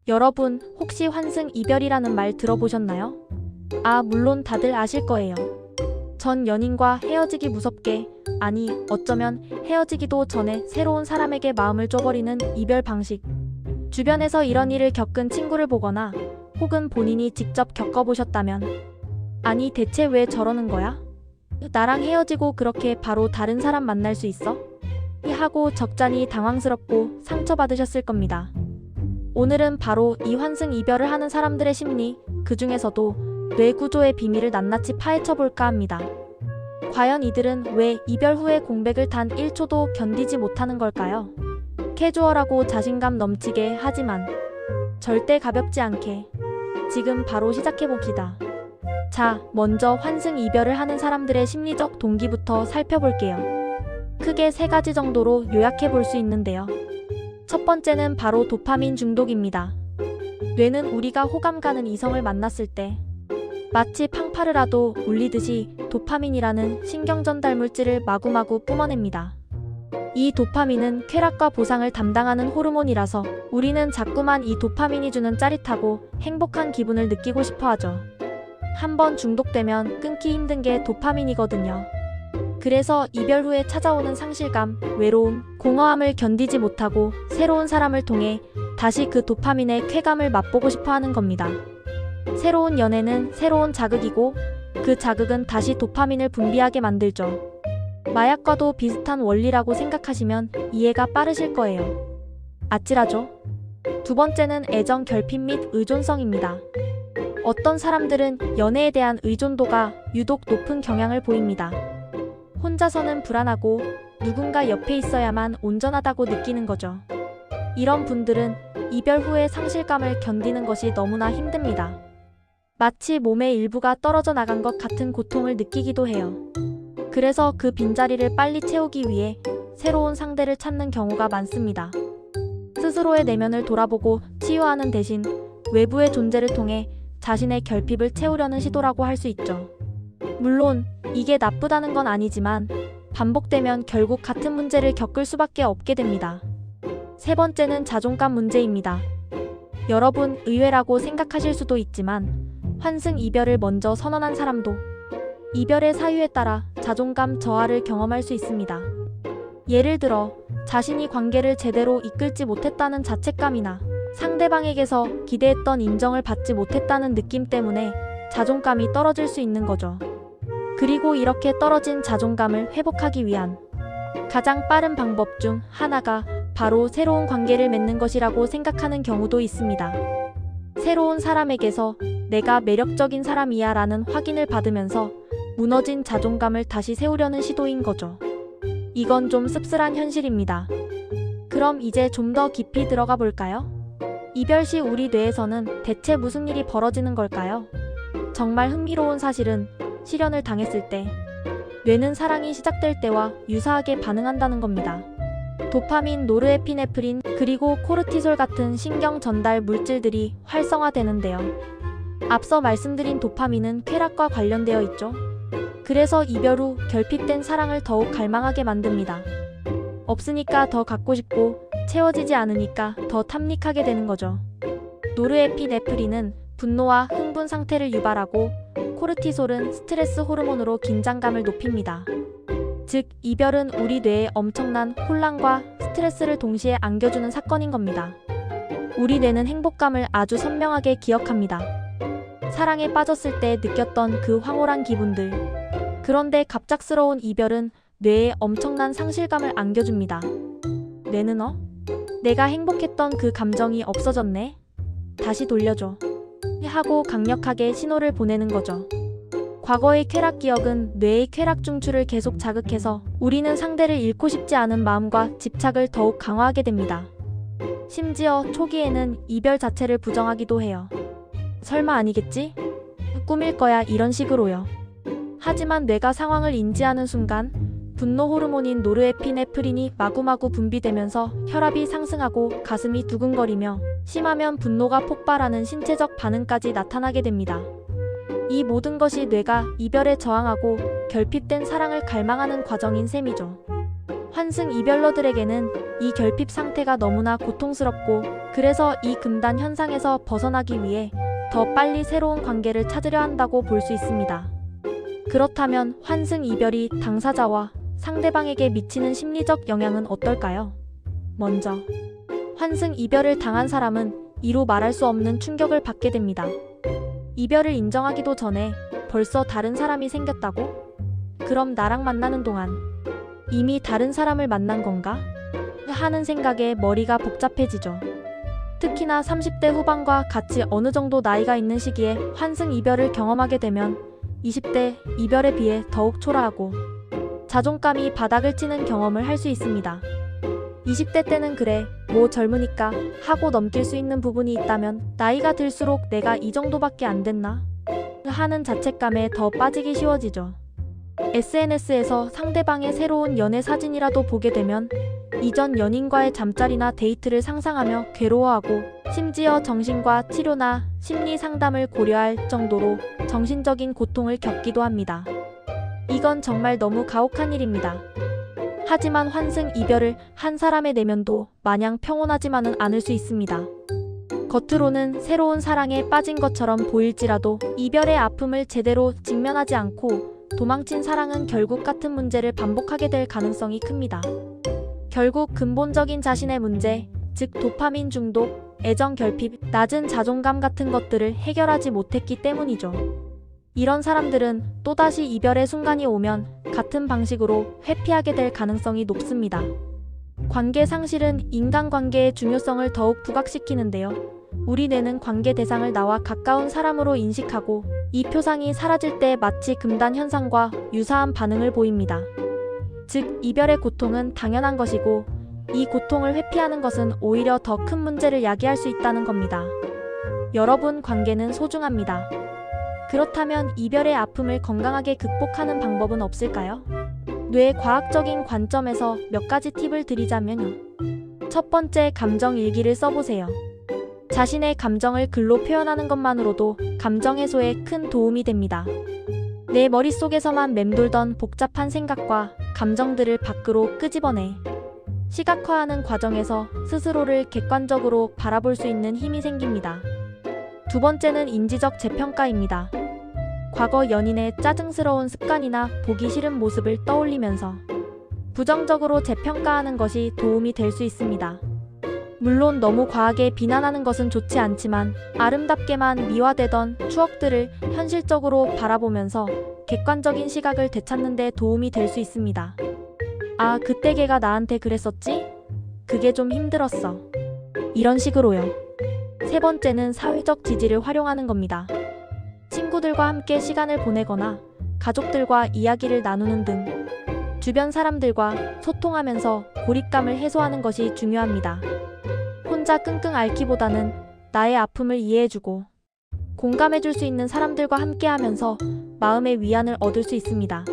여러분, 혹시 환승 이별이라는 말 들어보셨나요? 물론 다들 아실 거예요. 전 연인과 헤어지기 무섭게, 아니, 어쩌면 헤어지기도 전에 새로운 사람에게 마음을 줘버리는 이별 방식. 주변에서 이런 일을 겪은 친구를 보거나 혹은 본인이 직접 겪어보셨다면, 아니, 대체 왜 저러는 거야? 나랑 헤어지고 그렇게 바로 다른 사람 만날 수 있어? 하고 적잖이 당황스럽고 상처받으셨을 겁니다. 오늘은 바로 이 환승 이별을 하는 사람들의 심리, 그 중에서도 뇌 구조의 비밀을 낱낱이 파헤쳐볼까 합니다. 과연 이들은 왜 이별 후에 공백을 단 1초도 견디지 못하는 걸까요? 캐주얼하고 자신감 넘치게, 하지만 절대 가볍지 않게. 지금 바로 시작해봅시다. 자, 먼저 환승 이별을 하는 사람들의 심리적 동기부터 살펴볼게요. 크게 3가지 정도로 요약해볼 수 있는데요. 첫 번째는 바로 도파민 중독입니다. 뇌는 우리가 호감 가는 이성을 만났을 때 마치 팡파르라도 울리듯이 도파민이라는 신경 전달 물질을 마구마구 뿜어냅니다. 이 도파민은 쾌락과 보상을 담당하는 호르몬이라서 우리는 자꾸만 이 도파민이 주는 짜릿하고 행복한 기분을 느끼고 싶어 하죠. 한번 중독되면 끊기 힘든 게 도파민이거든요. 그래서 이별 후에 찾아오는 상실감, 외로움, 공허함을 견디지 못하고 새로운 사람을 통해 다시 그 도파민의 쾌감을 맛보고 싶어 하는 겁니다. 새로운 연애는 새로운 자극이고 그 자극은 다시 도파민을 분비하게 만들죠. 마약과도 비슷한 원리라고 생각하시면 이해가 빠르실 거예요. 아찔하죠? 두 번째는 애정 결핍 및 의존성입니다. 어떤 사람들은 연애에 대한 의존도가 유독 높은 경향을 보입니다. 혼자서는 불안하고 누군가 옆에 있어야만 온전하다고 느끼는 거죠. 이런 분들은 이별 후의 상실감을 견디는 것이 너무나 힘듭니다. 마치 몸의 일부가 떨어져 나간 것 같은 고통을 느끼기도 해요. 그래서 그 빈자리를 빨리 채우기 위해 새로운 상대를 찾는 경우가 많습니다. 스스로의 내면을 돌아보고 치유하는 대신 외부의 존재를 통해 자신의 결핍을 채우려는 시도라고 할 수 있죠. 물론 이게 나쁘다는 건 아니지만 반복되면 결국 같은 문제를 겪을 수밖에 없게 됩니다. 세 번째는 자존감 문제입니다. 여러분, 의외라고 생각하실 수도 있지만 환승 이별을 먼저 선언한 사람도 이별의 사유에 따라 자존감 저하를 경험할 수 있습니다. 예를 들어 자신이 관계를 제대로 이끌지 못했다는 자책감이나 상대방에게서 기대했던 인정을 받지 못했다는 느낌 때문에 자존감이 떨어질 수 있는 거죠. 그리고 이렇게 떨어진 자존감을 회복하기 위한 가장 빠른 방법 중 하나가 바로 새로운 관계를 맺는 것이라고 생각하는 경우도 있습니다. 새로운 사람에게서 내가 매력적인 사람이야 라는 확인을 받으면서 무너진 자존감을 다시 세우려는 시도인 거죠. 이건 좀 씁쓸한 현실입니다. 그럼 이제 좀 더 깊이 들어가 볼까요? 이별 시 우리 뇌에서는 대체 무슨 일이 벌어지는 걸까요? 정말 흥미로운 사실은 실연을 당했을 때 뇌는 사랑이 시작될 때와 유사하게 반응한다는 겁니다. 도파민, 노르에피네프린, 그리고 코르티솔 같은 신경 전달 물질들이 활성화되는데요. 앞서 말씀드린 도파민은 쾌락과 관련되어 있죠. 그래서 이별 후 결핍된 사랑을 더욱 갈망하게 만듭니다. 없으니까 더 갖고 싶고 채워지지 않으니까 더 탐닉하게 되는 거죠. 노르에피네프린은 분노와 흥분 상태를 유발하고 코르티솔은 스트레스 호르몬으로 긴장감을 높입니다. 즉, 이별은 우리 뇌에 엄청난 혼란과 스트레스를 동시에 안겨주는 사건인 겁니다. 우리 뇌는 행복감을 아주 선명하게 기억합니다. 사랑에 빠졌을 때 느꼈던 그 황홀한 기분들. 그런데 갑작스러운 이별은 뇌에 엄청난 상실감을 안겨줍니다. 뇌는 내가 행복했던 그 감정이 없어졌네? 다시 돌려줘. 하고 강력하게 신호를 보내는 거죠. 과거의 쾌락 기억은 뇌의 쾌락 중추를 계속 자극해서 우리는 상대를 잃고 싶지 않은 마음과 집착을 더욱 강화하게 됩니다. 심지어 초기에는 이별 자체를 부정하기도 해요. 설마 아니겠지? 꿈일 거야, 이런 식으로요. 하지만 뇌가 상황을 인지하는 순간 분노 호르몬인 노르에피네프린이 마구마구 분비되면서 혈압이 상승하고 가슴이 두근거리며 심하면 분노가 폭발하는 신체적 반응까지 나타나게 됩니다. 이 모든 것이 뇌가 이별에 저항하고 결핍된 사랑을 갈망하는 과정인 셈이죠. 환승 이별러들에게는 이 결핍 상태가 너무나 고통스럽고 그래서 이 금단 현상에서 벗어나기 위해 더 빨리 새로운 관계를 찾으려 한다고 볼 수 있습니다. 그렇다면 환승 이별이 당사자와 상대방에게 미치는 심리적 영향은 어떨까요? 먼저, 환승 이별을 당한 사람은 이루 말할 수 없는 충격을 받게 됩니다. 이별을 인정하기도 전에 벌써 다른 사람이 생겼다고? 그럼 나랑 만나는 동안 이미 다른 사람을 만난 건가? 하는 생각에 머리가 복잡해지죠. 특히나 30대 후반과 같이 어느 정도 나이가 있는 시기에 환승 이별을 경험하게 되면 20대 이별에 비해 더욱 초라하고 자존감이 바닥을 치는 경험을 할 수 있습니다. 20대 때는 그래, 뭐 젊으니까 하고 넘길 수 있는 부분이 있다면 나이가 들수록 내가 이 정도밖에 안 됐나? 하는 자책감에 더 빠지기 쉬워지죠. SNS에서 상대방의 새로운 연애 사진이라도 보게 되면 이전 연인과의 잠자리나 데이트를 상상하며 괴로워하고 심지어 정신과 치료나 심리 상담을 고려할 정도로 정신적인 고통을 겪기도 합니다. 이건 정말 너무 가혹한 일입니다. 하지만 환승 이별을 한 사람의 내면도 마냥 평온하지만은 않을 수 있습니다. 겉으로는 새로운 사랑에 빠진 것처럼 보일지라도 이별의 아픔을 제대로 직면하지 않고 도망친 사랑은 결국 같은 문제를 반복하게 될 가능성이 큽니다. 결국 근본적인 자신의 문제, 즉 도파민 중독, 애정 결핍, 낮은 자존감 같은 것들을 해결하지 못했기 때문이죠. 이런 사람들은 또다시 이별의 순간이 오면 같은 방식으로 회피하게 될 가능성이 높습니다. 관계 상실은 인간관계의 중요성을 더욱 부각시키는데요. 우리 뇌는 관계 대상을 나와 가까운 사람으로 인식하고 이 표상이 사라질 때 마치 금단 현상과 유사한 반응을 보입니다. 즉, 이별의 고통은 당연한 것이고 이 고통을 회피하는 것은 오히려 더 큰 문제를 야기할 수 있다는 겁니다. 여러분, 관계는 소중합니다. 그렇다면 이별의 아픔을 건강하게 극복하는 방법은 없을까요? 뇌 과학적인 관점에서 몇 가지 팁을 드리자면요. 첫 번째, 감정 일기를 써보세요. 자신의 감정을 글로 표현하는 것만으로도 감정 해소에 큰 도움이 됩니다. 내 머릿속에서만 맴돌던 복잡한 생각과 감정들을 밖으로 끄집어내 시각화하는 과정에서 스스로를 객관적으로 바라볼 수 있는 힘이 생깁니다. 두 번째는 인지적 재평가입니다. 과거 연인의 짜증스러운 습관이나 보기 싫은 모습을 떠올리면서 부정적으로 재평가하는 것이 도움이 될 수 있습니다. 물론 너무 과하게 비난하는 것은 좋지 않지만 아름답게만 미화되던 추억들을 현실적으로 바라보면서 객관적인 시각을 되찾는 데 도움이 될 수 있습니다. 아, 그때 걔가 나한테 그랬었지? 그게 좀 힘들었어. 이런 식으로요. 세 번째는 사회적 지지를 활용하는 겁니다. 친구들과 함께 시간을 보내거나 가족들과 이야기를 나누는 등 주변 사람들과 소통하면서 고립감을 해소하는 것이 중요합니다. 혼자 끙끙 앓기보다는 나의 아픔을 이해해주고 공감해줄 수 있는 사람들과 함께하면서 마음의 위안을 얻을 수 있습니다.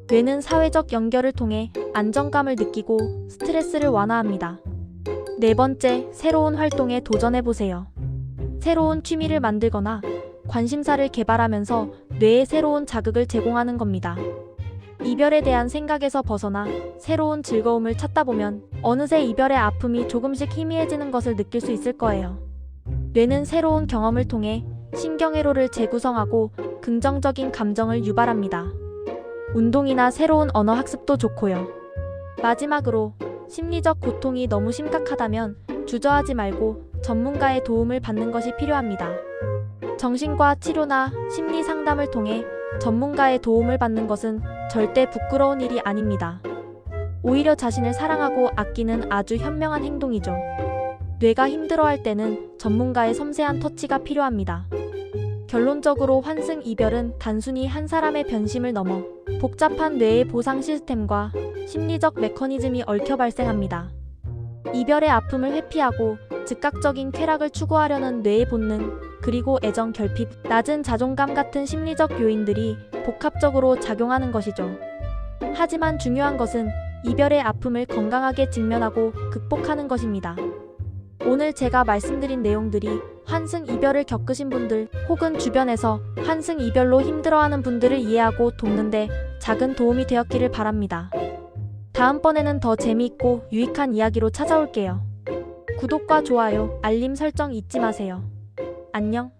뇌는 사회적 연결을 통해 안정감을 느끼고 스트레스를 완화합니다. 네 번째, 새로운 활동에 도전해보세요. 새로운 취미를 만들거나 관심사를 개발하면서 뇌에 새로운 자극을 제공하는 겁니다. 이별에 대한 생각에서 벗어나 새로운 즐거움을 찾다 보면 어느새 이별의 아픔이 조금씩 희미해지는 것을 느낄 수 있을 거예요. 뇌는 새로운 경험을 통해 신경회로를 재구성하고 긍정적인 감정을 유발합니다. 운동이나 새로운 언어 학습도 좋고요. 마지막으로, 심리적 고통이 너무 심각하다면 주저하지 말고 전문가의 도움을 받는 것이 필요합니다. 정신과 치료나 심리 상담을 통해 전문가의 도움을 받는 것은 절대 부끄러운 일이 아닙니다. 오히려 자신을 사랑하고 아끼는 아주 현명한 행동이죠. 뇌가 힘들어할 때는 전문가의 섬세한 터치가 필요합니다. 결론적으로 환승 이별은 단순히 한 사람의 변심을 넘어 복잡한 뇌의 보상 시스템과 심리적 메커니즘이 얽혀 발생합니다. 이별의 아픔을 회피하고 즉각적인 쾌락을 추구하려는 뇌의 본능, 그리고 애정 결핍, 낮은 자존감 같은 심리적 요인들이 복합적으로 작용하는 것이죠. 하지만 중요한 것은 이별의 아픔을 건강하게 직면하고 극복하는 것입니다. 오늘 제가 말씀드린 내용들이 환승 이별을 겪으신 분들 혹은 주변에서 환승 이별로 힘들어하는 분들을 이해하고 돕는데 작은 도움이 되었기를 바랍니다. 다음번에는 더 재미있고 유익한 이야기로 찾아올게요. 구독과 좋아요, 알림 설정 잊지 마세요. 안녕.